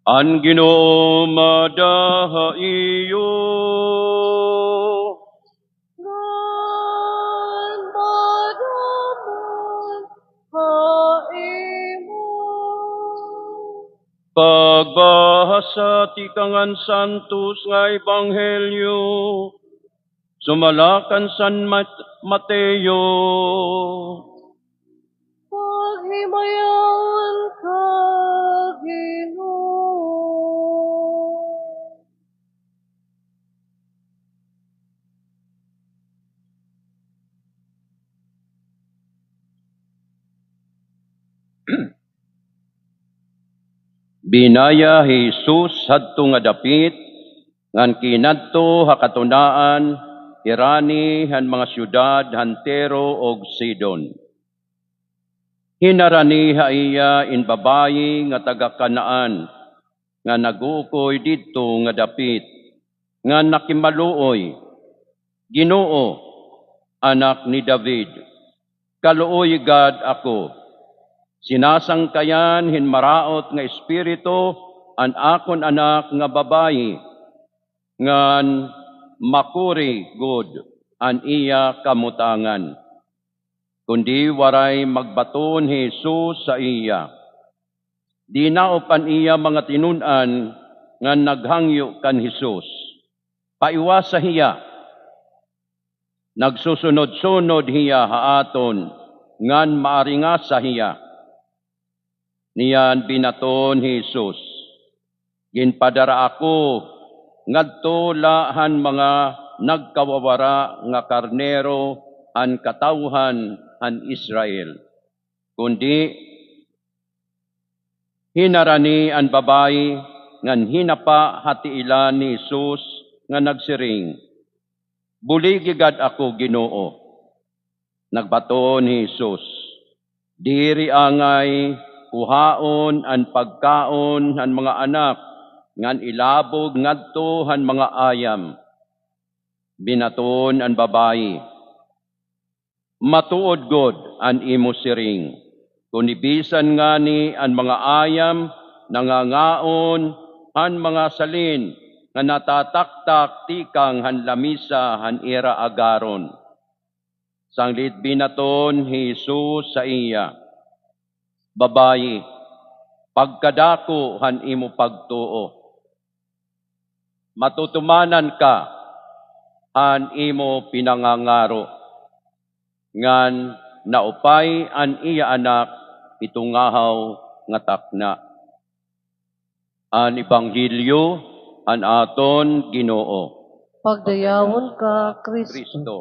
Ang Ginoo madahaiyo. Ngan madamon haimo. Pagbahasa ti kangan santos nga ebanghelyo. Sumalakan San Mateo. Paghimayan ka, Ginoo. Binaya Jesus hadto nga dapit, ngan kinadto hakatunaan, irani han mga syudad han Tiro og Sidon. Hinarani haiya in babayi nga taga Kanaan, nga nagukoy didto nga dapit, nga nakimaluoy, Ginoo, anak ni David, kaluoy gad ako. Sinasangkayan hinmaraot nga espiritu an akon anak nga babayi, ngan makuri good an iya kamutangan. Kundi waray magbaton Jesus sa iya. Di naopan iya mga tinunan nga naghangyo kan Jesus. Paiwas sa hiya. Nagsusunod-sunod hiya haaton ngan maaringa sa hiya. Niyan binaton Jesus. Ginpadara ako ngadto lahan mga nagkawawara nga karnero an katawhan an Israel. Kundi hinarani an babayi ngan hinapa hatiilan ni Jesus nga nagsiring, buligigad ako, Ginoo. Nagbaton ni Jesus, diri angay kuhaon an pagkaon han mga anak ngan ilabog ngadto han mga ayam. Binaton an babayi, matuod god an imo siring. Kunibisan ngani an mga ayam nangangaon han mga salin nga natataktak tikang han lamisa han ira agaron. Sanglit binaton Jesus sa iya, babayi, pagkadako han imo pagtuo. Matutumanan ka han imo pinangangaro. Ngan naupay an iya anak itungahaw nga takna. An Ebanghelyo an aton Ginoo. Pagdayawon ka, Kristo. Kristo.